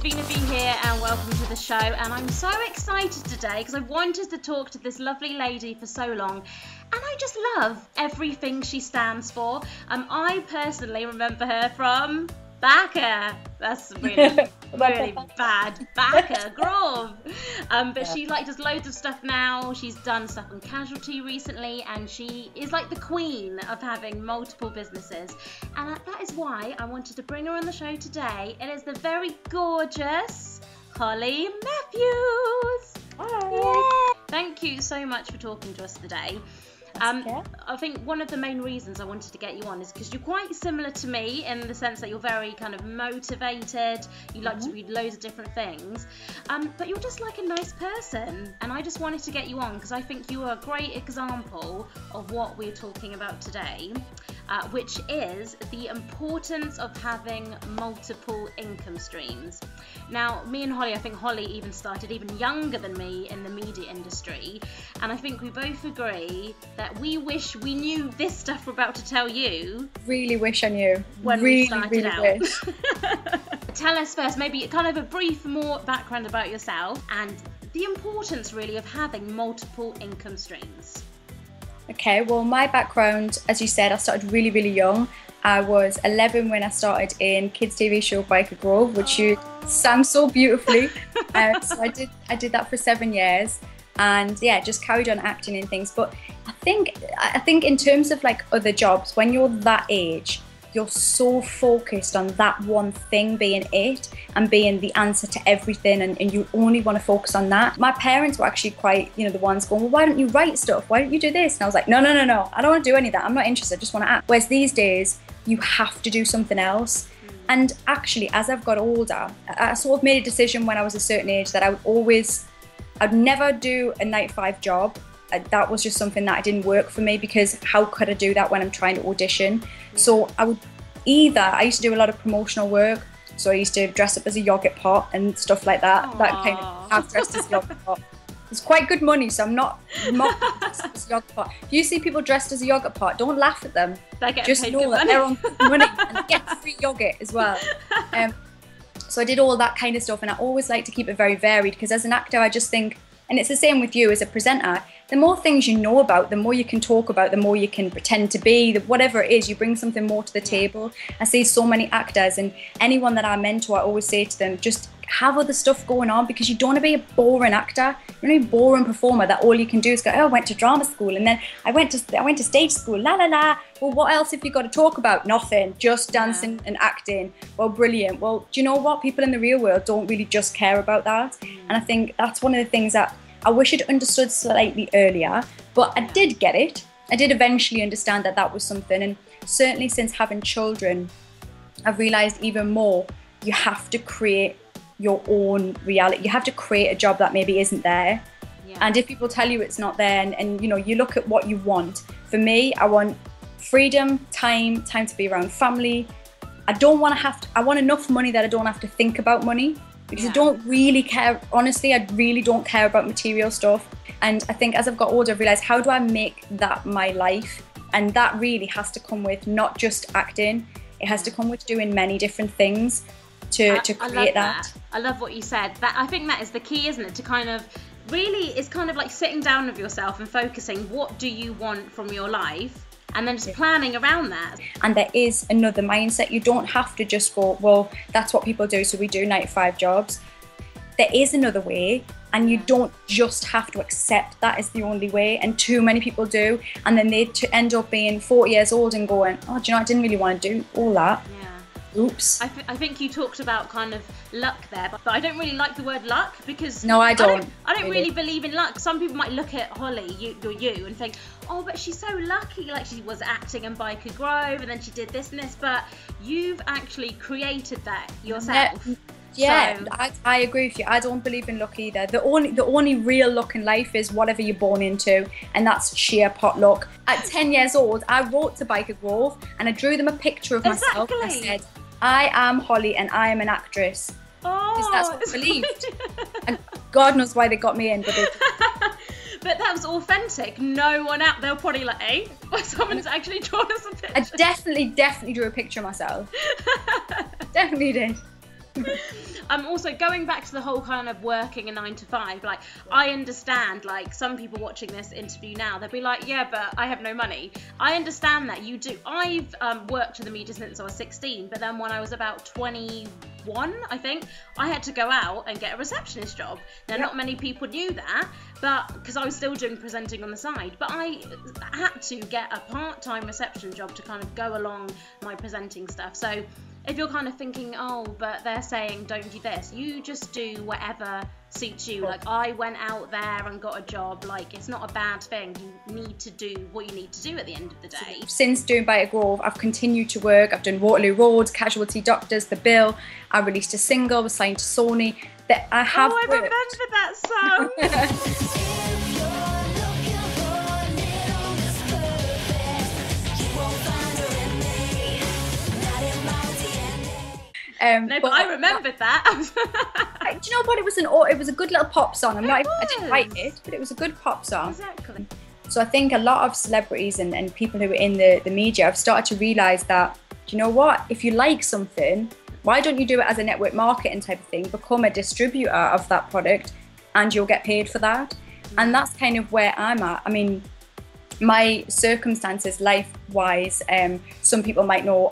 Veena V here and welcome to the show, and I'm so excited today because I've wanted to talk to this lovely lady for so long and I just love everything she stands for. I personally remember her from Backer. That's really bad. Backer, Grove. But she does loads of stuff now. She's done stuff on Casualty recently, and she is like the queen of having multiple businesses. And that is why I wanted to bring her on the show today. It is the very gorgeous Holly Matthews. Hi. Yay. Thank you so much for talking to us today. I think one of the main reasons I wanted to get you on is because you're quite similar to me in the sense that you're very kind of motivated, you like to read loads of different things, but you're just like a nice person, and I just wanted to get you on because I think you are a great example of what we're talking about today, which is the importance of having multiple income streams. Now, me and Holly, I think Holly even started even younger than me in the media industry, and I think we both agree that we wish we knew this stuff we're about to tell you. Really wish I knew. When really, we started out. Wish. Tell us first, maybe kind of a brief more background about yourself and the importance really of having multiple income streams. Okay, well, my background, as you said, I started really, really young. I was 11 when I started in kids TV show Biker Grove, which you sang so beautifully. So I did that for 7 years, and yeah, just carried on acting in things. But I think in terms of like other jobs, when you're that age, you're so focused on that one thing being it and being the answer to everything, and you only want to focus on that. My parents were actually quite, the ones going, well, why don't you write stuff? Why don't you do this? And I was like, no, I don't want to do any of that. I'm not interested. I just want to act. Whereas these days, you have to do something else. And actually, as I've got older, I sort of made a decision when I was a certain age that I'd never do a 9-to-5 job. That was just something that didn't work for me, because how could I do that when I'm trying to audition? So I used to do a lot of promotional work. So I used to dress up as a yogurt pot and stuff like that. Aww. That kind of, I've dressed as a yogurt pot. It's quite good money, so I'm not dressed as a yogurt pot. If you see people dressed as a yogurt pot, don't laugh at them. Just know that they're on good money and get free yogurt as well. So I did all that kind of stuff, and I always like to keep it very varied, because as an actor, I just think, and it's the same with you as a presenter, the more things you know about, the more you can talk about, the more you can pretend to be, whatever it is, you bring something more to the table. I see so many actors, and anyone that I mentor, I always say to them, just have other stuff going on, because you don't want to be a boring actor. You don't want to be a boring performer that all you can do is go, oh, I went to drama school, and then I went to stage school, la la la. Well, what else have you got to talk about? Nothing, just dancing and acting. Well, brilliant. Well, do you know what? People in the real world don't really just care about that. And I think that's one of the things that I wish I'd understood slightly earlier, but I did get it. I did eventually understand that that was something, and certainly since having children, I've realised even more, you have to create your own reality. You have to create a job that maybe isn't there. Yeah. And if people tell you it's not there, and you look at what you want. For me, I want freedom, time to be around family. I want enough money that I don't have to think about money, because I don't really care. Honestly, I really don't care about material stuff. And I think as I've got older, I've realised, how do I make that my life? And that really has to come with not just acting. It has to come with doing many different things to create that. I love what you said. I think that is the key, isn't it? To kind of really, it's kind of like sitting down with yourself and focusing, what do you want from your life? And then just planning around that. And there is another mindset. You don't have to just go, well, that's what people do, so we do 9-to-5 jobs. There is another way, and you don't just have to accept that is the only way. And too many people do, and then they end up being 40 years old and going, oh, do you know, I didn't really want to do all that. Oops. I think you talked about kind of luck there, but I don't really like the word luck, because no, I don't really believe in luck. Some people might look at Holly, you, and think, oh, but she's so lucky, like she was acting in Biker Grove and then she did this and this, but you've actually created that yourself. Yeah, so I agree with you. I don't believe in luck either. The only real luck in life is whatever you're born into, and that's sheer pot luck. At 10 years old, I wrote to Biker Grove and I drew them a picture of myself. And I said, I am Holly and I am an actress. Because that's what I believed. And God knows why they got me in, but But that was authentic. No one out there probably like, hey, someone's actually drawn us a picture. I definitely drew a picture of myself. Definitely did. Also going back to the whole kind of working a 9 to 5, like I understand, like some people watching this interview now, they'll be like, yeah, but I have no money. I understand that you do. I've worked in the media since I was 16, but then when I was about 21, I think, I had to go out and get a receptionist job. Now, not many people knew that, but because I was still doing presenting on the side, but I had to get a part-time reception job to kind of go along my presenting stuff. So if you're kind of thinking, oh, but they're saying don't do this, you just do whatever suits you. Like I went out there and got a job. Like it's not a bad thing. You need to do what you need to do at the end of the day. Since doing Bite Grove, I've continued to work. I've done Waterloo Road, Casualty Doctors, The Bill. I released a single, was signed to Sony. That I have. Oh, I remember that song. No, but I remembered that. Do you know what? It was a good little pop song. I didn't write it, but it was a good pop song. Exactly. So I think a lot of celebrities and people who are in the media have started to realise that, do you know what? If you like something, why don't you do it as a network marketing type of thing? Become a distributor of that product and you'll get paid for that. And that's kind of where I'm at. I mean, my circumstances life-wise, some people might know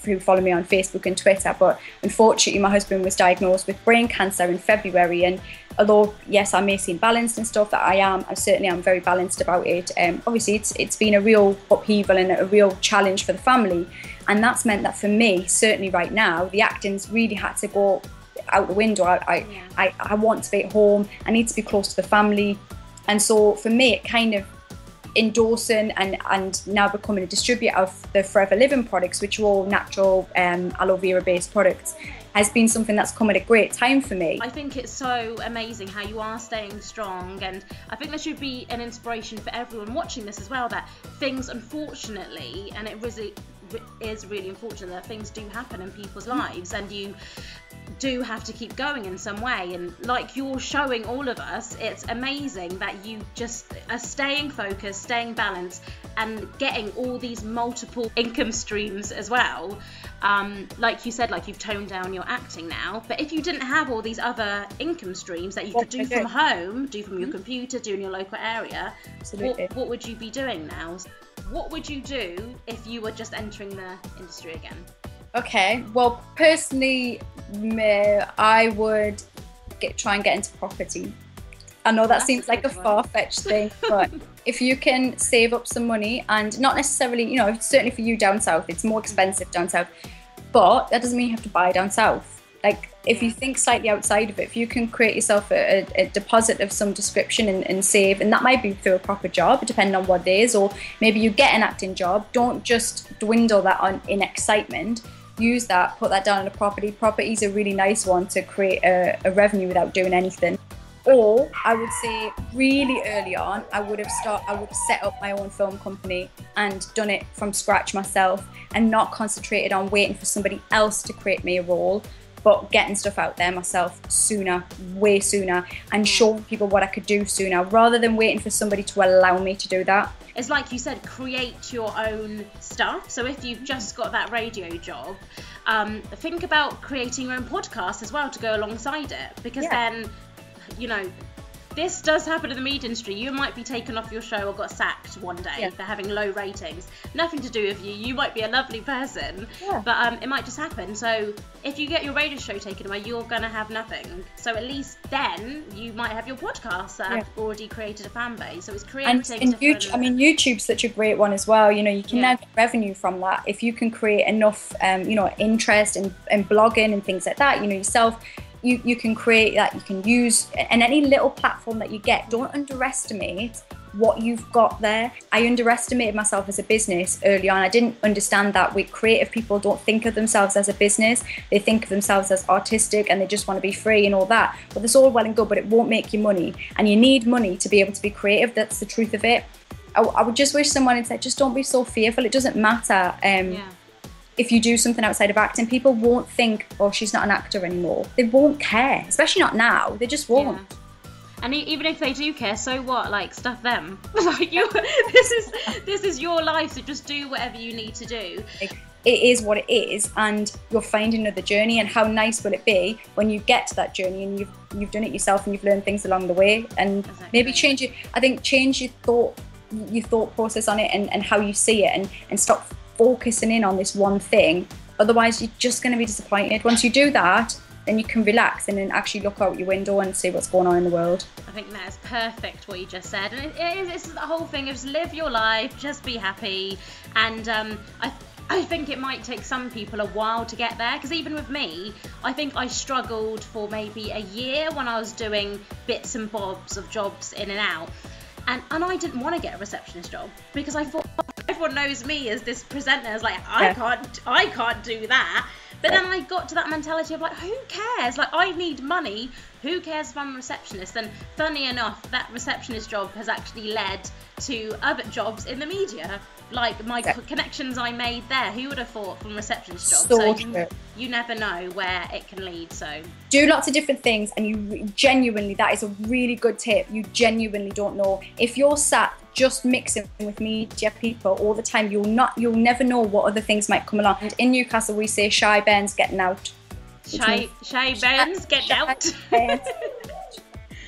who follow me on Facebook and Twitter, but unfortunately my husband was diagnosed with brain cancer in February, and although yes I may seem balanced and stuff, that I certainly am very balanced about it. Obviously it's been a real upheaval and a real challenge for the family, and that's meant that for me, certainly right now, the acting's really had to go out the window. I want to be at home, I need to be close to the family, and so for me it kind of endorsing and now becoming a distributor of the Forever Living products, which are all natural aloe vera based products, has been something that's come at a great time for me. I think it's so amazing how you are staying strong, and I think there should be an inspiration for everyone watching this as well, that things unfortunately, and it really is really unfortunate that things do happen in people's lives, and you do have to keep going in some way, and like you're showing all of us, it's amazing that you just are staying focused, staying balanced, and getting all these multiple income streams as well. Like you said, like you've toned down your acting now, but if you didn't have all these other income streams that you could do from home, do from your computer, do in your local area, what would you be doing now? What would you do if you were just entering the industry again? Okay, well, personally, I would try and get into property. I know that seems like a far-fetched thing, but if you can save up some money, and not necessarily, you know, certainly for you down south, it's more expensive down south, but that doesn't mean you have to buy down south. Like, if you think slightly outside of it, if you can create yourself a deposit of some description and save, and that might be through a proper job, depending on what it is, or maybe you get an acting job, don't just dwindle that in excitement. Use that, put that down on a property. Property's a really nice one to create a revenue without doing anything. Or I would say really early on, I would have set up my own film company and done it from scratch myself, and not concentrated on waiting for somebody else to create me a role, but getting stuff out there myself sooner, way sooner, and showing people what I could do sooner, rather than waiting for somebody to allow me to do that. It's like you said, create your own stuff. So if you've just got that radio job, think about creating your own podcast as well to go alongside it, because then, you know, this does happen in the media industry. You might be taken off your show or got sacked one day for having low ratings. Nothing to do with you. You might be a lovely person, but it might just happen. So if you get your radio show taken away, you're going to have nothing. So at least then you might have your podcast that have already created a fan base. So it's creating YouTube, I mean, YouTube's such a great one as well. You know, you can now get revenue from that. If you can create enough, you know, interest in blogging and things like that, you know, yourself, you can create that, you can use, and any little platform that you get, don't underestimate what you've got there. I underestimated myself as a business early on. I didn't understand that creative people don't think of themselves as a business. They think of themselves as artistic, and they just want to be free and all that. But that's all well and good, but it won't make you money, and you need money to be able to be creative. That's the truth of it. I would just wish someone had said, just don't be so fearful. It doesn't matter. If you do something outside of acting, people won't think, oh, she's not an actor anymore. They won't care, especially not now. They just won't. And even if they do care, so what? Like, stuff them. Like, this is your life, so just do whatever you need to do. It is what it is, and you're finding another journey. And how nice will it be when you get to that journey and you've done it yourself and you've learned things along the way, and maybe change your thought process on it and how you see it, and stop focusing in on this one thing. Otherwise, you're just going to be disappointed. Once you do that, then you can relax and then actually look out your window and see what's going on in the world. I think that is perfect what you just said, and it's the whole thing of just live your life, just be happy. And I think it might take some people a while to get there, because even with me, I think I struggled for maybe a year when I was doing bits and bobs of jobs in and out. And I didn't want to get a receptionist job, because I thought everyone knows me as this presenter. I was like, I can't do that. But then I got to that mentality of like, who cares? Like, I need money. Who cares if I'm a receptionist? And funny enough, that receptionist job has actually led to other jobs in the media. Like my connections I made there, who would have thought, from receptionist jobs? So you never know where it can lead. So do lots of different things, and you genuinely, that is a really good tip. You genuinely don't know if you're sat just mixing with media people all the time. You'll never know what other things might come along. And in Newcastle, we say shy Ben's getting out. Shy Ben's getting out.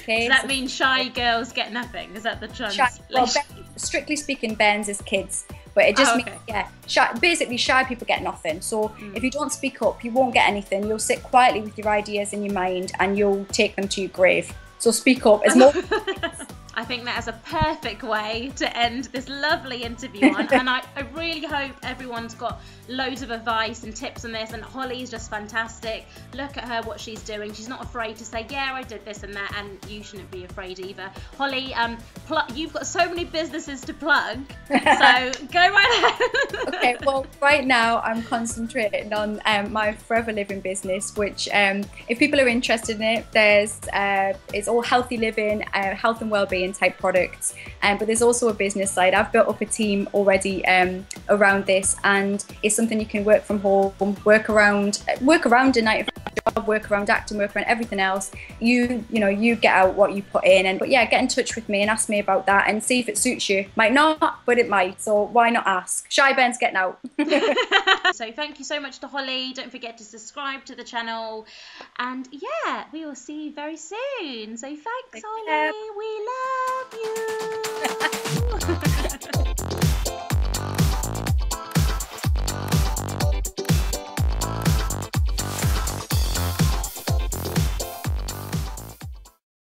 Okay, does that mean shy girls get nothing? Is that the translation? Well, strictly speaking, Ben's is kids, but it just means, basically shy people get nothing. So if you don't speak up, you won't get anything. You'll sit quietly with your ideas in your mind, and you'll take them to your grave. So speak up. It's more. I think that is a perfect way to end this lovely interview on. And I really hope everyone's got loads of advice and tips on this. And Holly's just fantastic. Look at her, what she's doing. She's not afraid to say, yeah, I did this and that, and you shouldn't be afraid either. Holly, you've got so many businesses to plug, so go right ahead. Okay, well, right now I'm concentrating on my Forever Living business, which if people are interested in it, it's all healthy living, health and well-being type products, but there's also a business side. I've built up a team already around this, and it's something you can work from home, work around a 9-to-5 job, work around acting, work around everything else. You get out what you put in. But yeah, get in touch with me and ask me about that and see if it suits you. Might not, but it might, so why not ask? Shy Ben's getting out. So thank you so much to Holly. Don't forget to subscribe to the channel, and yeah, we will see you very soon. So thanks, Holly.